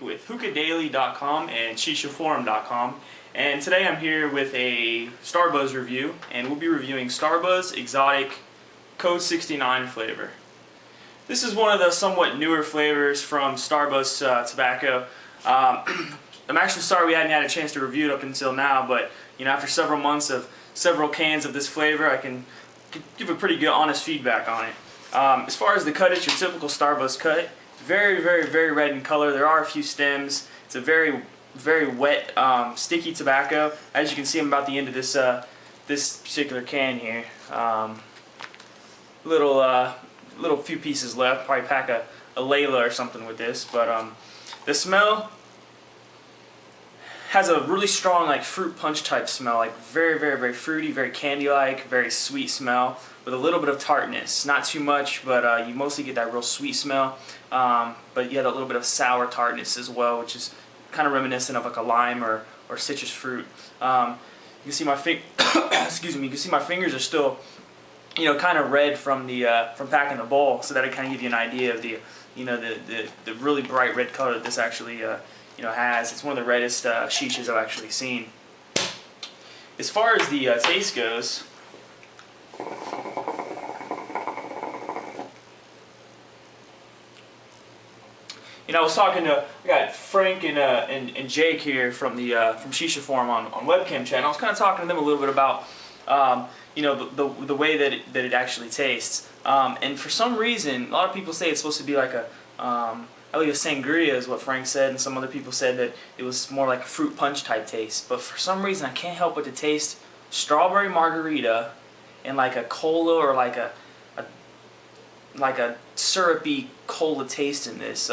with hookahdaily.com and shishaforum.com, and today I'm here with a Starbuzz review, and we'll be reviewing Starbuzz Exotic Code 69 flavor. This is one of the somewhat newer flavors from Starbuzz tobacco. I'm actually sorry we hadn't had a chance to review it up until now, but after several months of several cans of this flavor, I can give a pretty good honest feedback on it. As far as the cut, it's your typical Starbuzz cut. Very, very, very red in color. There are a few stems. It's a very, very wet, sticky tobacco. As you can see, I'm about the end of this this particular can here. Little few pieces left. Probably pack a Layla or something with this. But the smell has a really strong, like, fruit punch type smell. Like very, very, very fruity, very candy-like, very sweet smell with a little bit of tartness. Not too much, but you mostly get that real sweet smell. But you have a little bit of sour tartness as well, which is kind of reminiscent of like a lime or citrus fruit. You can see my excuse me. You can see my fingers are still, kind of red from the from packing the bowl, so that it kind of give you an idea of the, the really bright red color that this actually has. It's one of the reddest shishas I've actually seen. As far as the taste goes, I was talking to, I got Frank and Jake here from the from Shisha Forum on webcam chat. And I was kind of talking to them a little bit about the way that it actually tastes. And for some reason, a lot of people say it's supposed to be like I believe a sangria is what Frank said, and some other people said that it was more like a fruit punch type taste. But for some reason, I can't help but to taste strawberry margarita and like a cola or like a syrupy cola taste in this.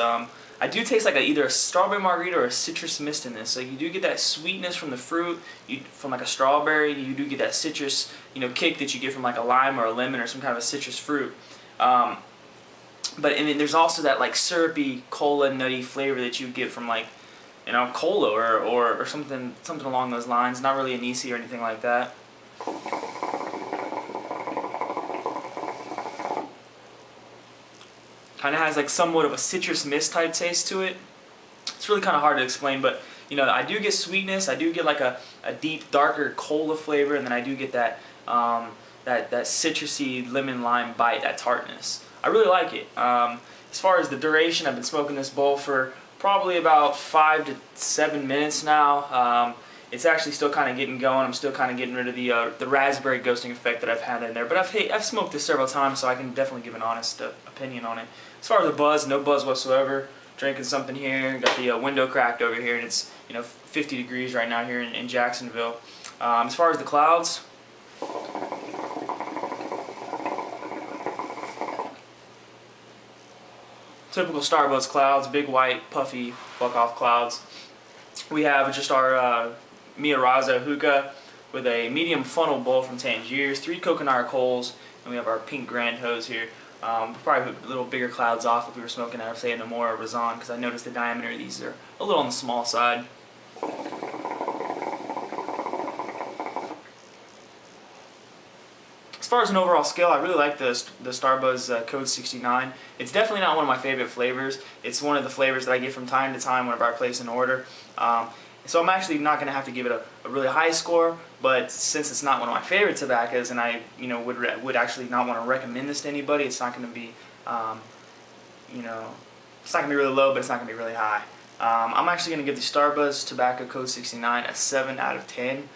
I do taste like either a strawberry margarita or a citrus mist in this. So you do get that sweetness from the fruit, from like a strawberry. You do get that citrus, kick that you get from like a lime or a lemon or some kind of a citrus fruit. But and then there's also that like syrupy cola nutty flavor that you get from like cola or something along those lines. Not really anise or anything like that. Kind of has like somewhat of a citrus mist type taste to it. It's really kind of hard to explain, but I do get sweetness. I do get like a deep, darker cola flavor, and then I do get that that citrusy lemon lime bite, that tartness. I really like it. As far as the duration, I've been smoking this bowl for probably about 5 to 7 minutes now. It's actually still kind of getting going. I'm still kind of getting rid of the raspberry ghosting effect that I've had in there. But I've smoked this several times, so I can definitely give an honest opinion on it. As far as the buzz, no buzz whatsoever. Drinking something here. Got the window cracked over here, and it's 50 degrees right now here in Jacksonville. As far as the clouds, typical Starbuzz clouds, big white puffy fuck off clouds. We have just our Mia Raza Hookah with a medium funnel bowl from Tangiers, 3 coconut coals, and we have our pink grand hose here. Probably put a little bigger clouds off if we were smoking out of, say, a Namora or Razan, because I noticed the diameter of these are a little on the small side. As far as an overall scale, I really like the Starbuzz Code 69. It's definitely not one of my favorite flavors. It's one of the flavors that I get from time to time whenever I place an order. So I'm actually not going to have to give it a really high score, but since it's not one of my favorite tobaccos, and I would actually not want to recommend this to anybody, it's not going to be it's not going to be really low, but it's not going to be really high. I'm actually going to give the Starbuzz Tobacco Code 69 a 7 out of 10.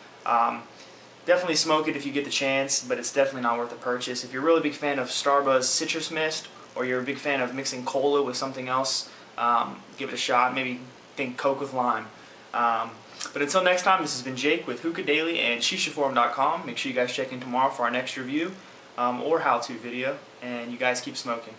Definitely smoke it if you get the chance, but it's definitely not worth the purchase. If you're a really big fan of Starbuzz Citrus Mist, or you're a big fan of mixing cola with something else, give it a shot. Maybe think Coke with lime. But until next time, this has been Jake with Hookah Daily and Shishaforum.com. Make sure you guys check in tomorrow for our next review or how-to video, and you guys keep smoking.